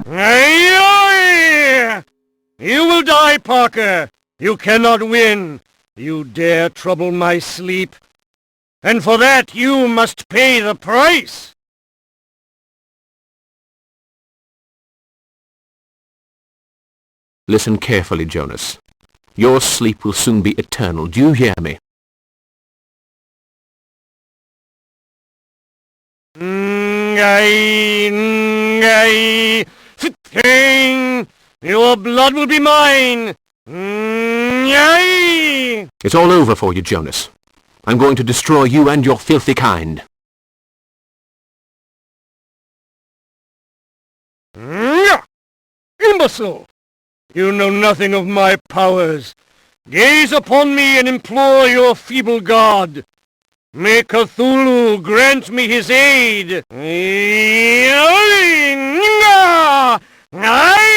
Aye! You will die, Parker. You cannot win. You dare trouble my sleep. And for that you must pay the price. Listen carefully, Jonas. Your sleep will soon be eternal. Do you hear me? Aye. Your blood will be mine. Aye. It's all over for you, Jonas. I'm going to destroy you and your filthy kind. Imbecile! You know nothing of my powers. Gaze upon me and implore your feeble god. May Cthulhu grant me his aid. Aye!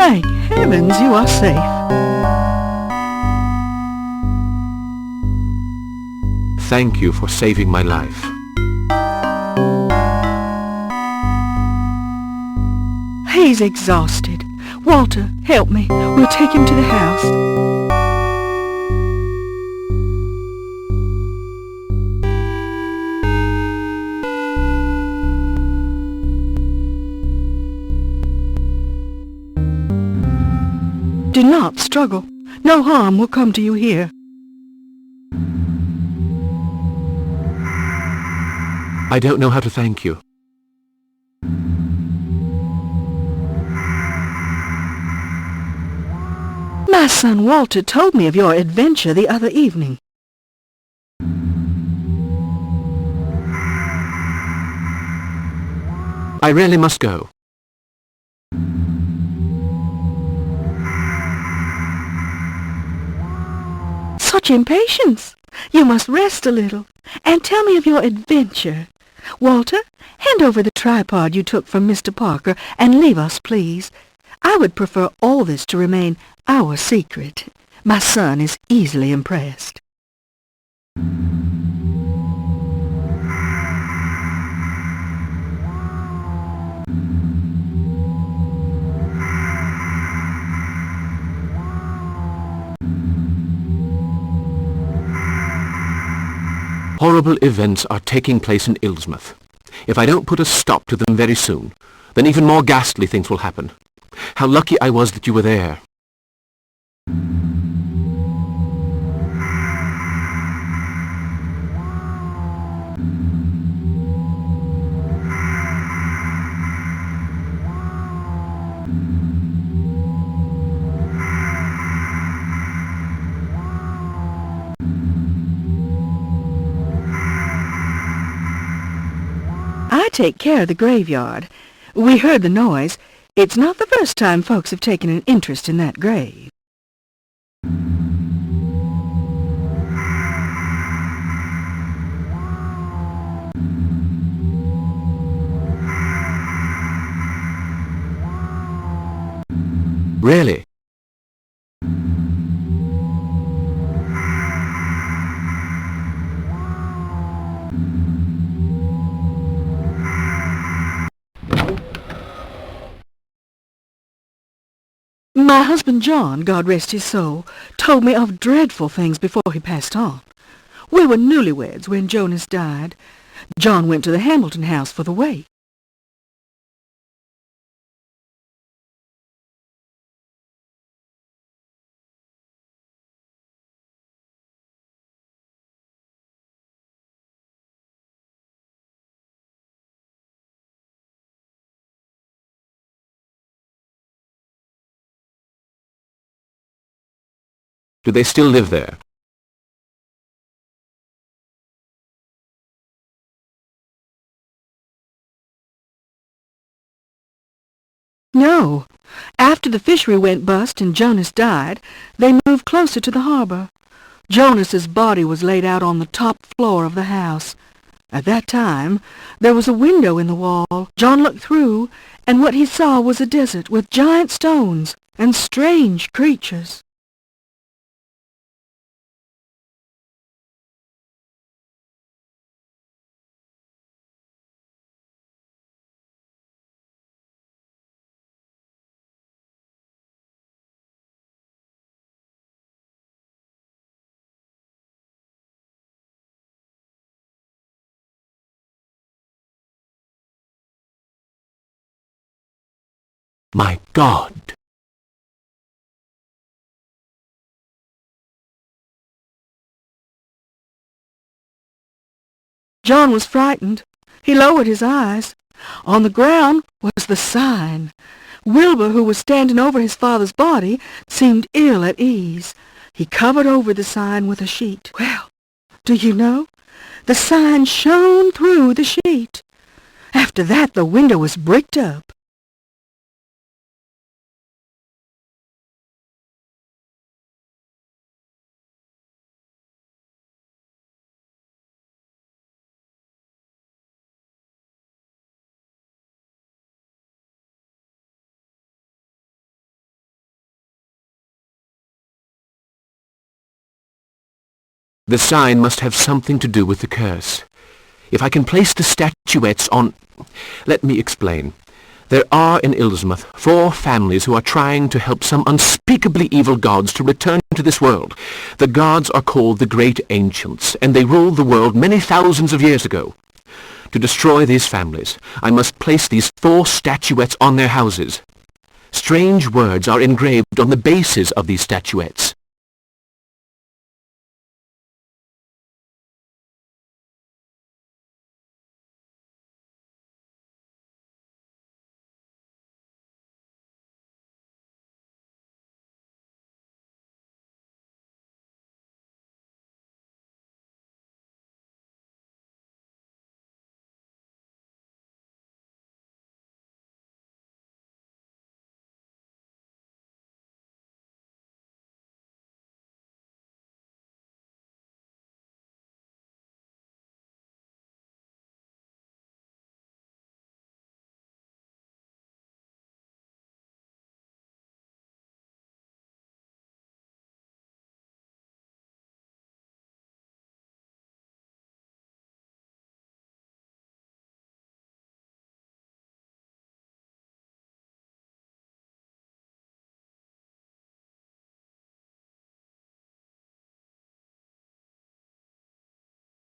Thank heavens you are safe. Thank you for saving my life. He's exhausted. Walter, help me. We'll take him to the house. Do not struggle. No harm will come to you here. I don't know how to thank you. My son Walter told me of your adventure the other evening. I really must go. Such impatience! You must rest a little, and tell me of your adventure. Walter, hand over the tripod you took from Mr. Parker, and leave us, please. I would prefer all this to remain our secret. My son is easily impressed. Horrible events are taking place in Ilsmouth. If I don't put a stop to them very soon, then even more ghastly things will happen. How lucky I was that you were there. I take care of the graveyard. We heard the noise. It's not the first time folks have taken an interest in that grave. Really? My husband John, God rest his soul, told me of dreadful things before he passed on. We were newlyweds when Jonas died. John went to the Hamilton house for the wake. Do they still live there? No. After the fishery went bust and Jonas died, they moved closer to the harbor. Jonas's body was laid out on the top floor of the house. At that time, there was a window in the wall. John looked through, and what he saw was a desert with giant stones and strange creatures. My God! John was frightened. He lowered his eyes. On the ground was the sign. Wilbur, who was standing over his father's body, seemed ill at ease. He covered over the sign with a sheet. Well, do you know? The sign shone through the sheet. After that, the window was bricked up. The sign must have something to do with the curse. If I can place the statuettes on... Let me explain. There are in Ilsmouth 4 families who are trying to help some unspeakably evil gods to return to this world. The gods are called the Great Ancients, and they ruled the world many thousands of years ago. To destroy these families, I must place these 4 statuettes on their houses. Strange words are engraved on the bases of these statuettes.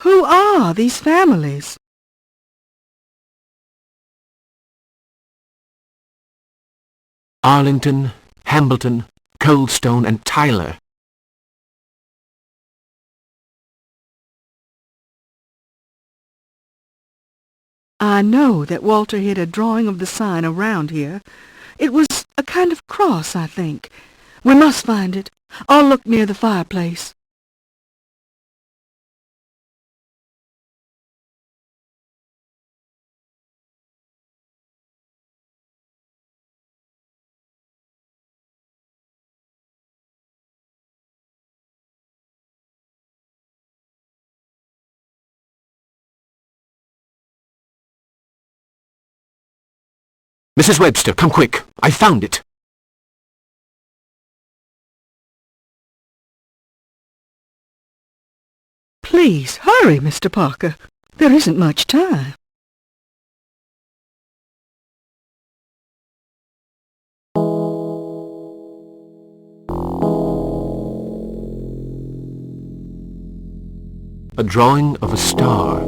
Who are these families? Arlington, Hambleton, Coldstone, and Tyler. I know that Walter hid a drawing of the sign around here. It was a kind of cross, I think. We must find it. I'll look near the fireplace. Mrs. Webster, come quick. I found it. Please, hurry, Mr. Parker. There isn't much time. A drawing of a star.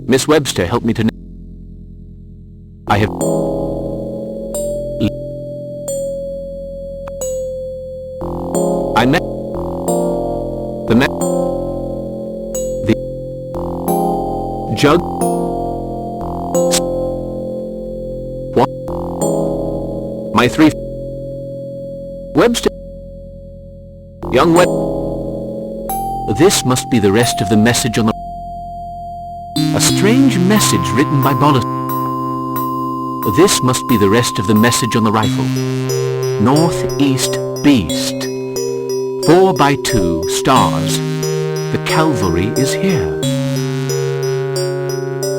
Miss Webster helped me to... I have... I met... The man... The... Jug... What? My three... Webster... Young Web... This must be the rest of the message on the... A strange message written by Bolus. This must be the rest of the message on the rifle. Northeast Beast. 4x2 stars. The cavalry is here.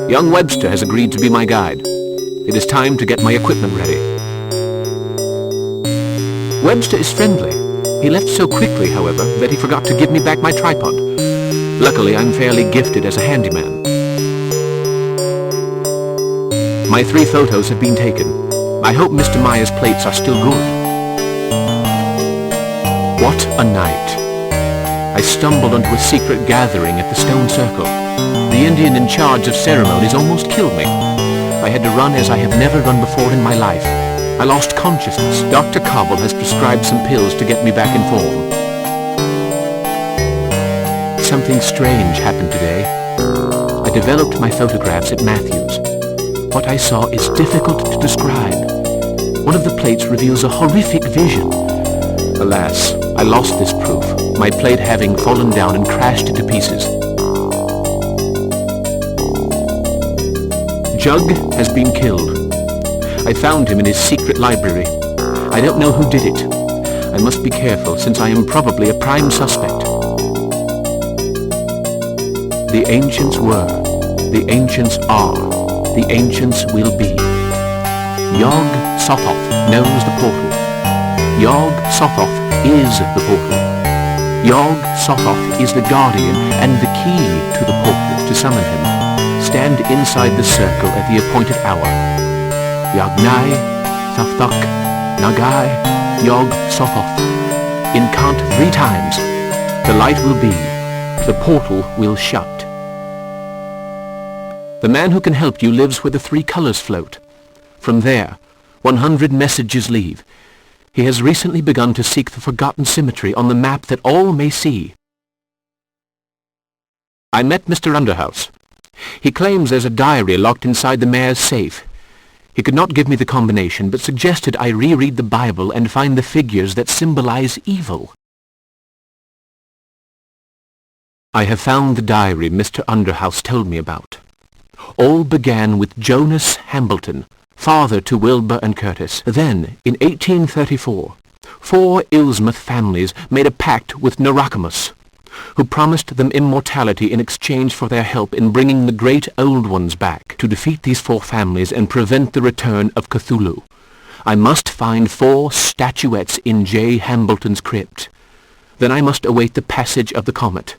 Young Webster has agreed to be my guide. It is time to get my equipment ready. Webster is friendly. He left so quickly, however, that he forgot to give me back my tripod. Luckily, I'm fairly gifted as a handyman. My 3 photos have been taken. I hope Mr. Meyer's plates are still good. What a night. I stumbled onto a secret gathering at the stone circle. The Indian in charge of ceremonies almost killed me. I had to run as I have never run before in my life. I lost consciousness. Dr. Cobble has prescribed some pills to get me back in form. Something strange happened today. I developed my photographs at Matthews. What I saw is difficult to describe. One of the plates reveals a horrific vision. Alas, I lost this proof, my plate having fallen down and crashed into pieces. Jug has been killed. I found him in his secret library. I don't know who did it. I must be careful, since I am probably a prime suspect. The ancients were. The ancients are. The ancients will be. Yog-sothoth knows the portal. Yog-sothoth is the portal. Yog-sothoth is the guardian and the key to the portal. To summon him, stand inside the circle at the appointed hour. Yagnai, Thafthak, Nagai, Yog-sothoth. Incant 3 times. The light will be. The portal will shut. The man who can help you lives where the 3 colors float. From there, 100 messages leave. He has recently begun to seek the forgotten symmetry on the map that all may see. I met Mr. Underhouse. He claims there's a diary locked inside the mayor's safe. He could not give me the combination, but suggested I reread the Bible and find the figures that symbolize evil. I have found the diary Mr. Underhouse told me about. All began with Jonas Hambleton, father to Wilbur and Curtis. Then, in 1834, 4 Ilsmouth families made a pact with Narakamus, who promised them immortality in exchange for their help in bringing the great old ones back to defeat these 4 families and prevent the return of Cthulhu. I must find 4 statuettes in J. Hambleton's crypt. Then I must await the passage of the comet.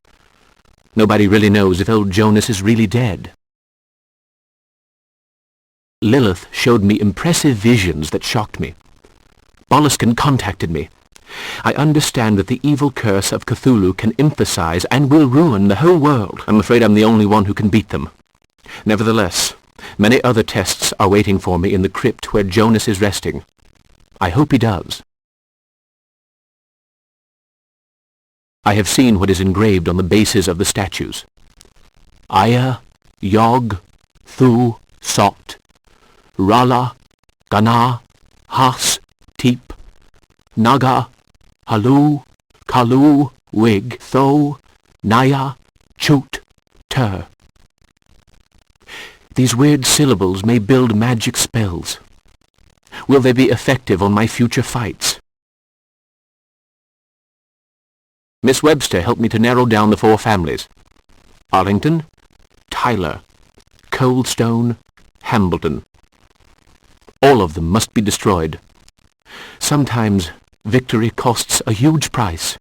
Nobody really knows if old Jonas is really dead. Lilith showed me impressive visions that shocked me. Boleskine contacted me. I understand that the evil curse of Cthulhu can emphasize and will ruin the whole world. I'm afraid I'm the only one who can beat them. Nevertheless, many other tests are waiting for me in the crypt where Jonas is resting. I hope he does. I have seen what is engraved on the bases of the statues. Aya, yog-sothoth, Rala, Gana, Has, Teep, Naga, Halu, Kalu, Wig, Tho, Naya, Chut, Ter. These weird syllables may build magic spells. Will they be effective on my future fights? Miss Webster helped me to narrow down the 4 families. Arlington, Tyler, Coldstone, Hambleton. All of them must be destroyed. Sometimes victory costs a huge price.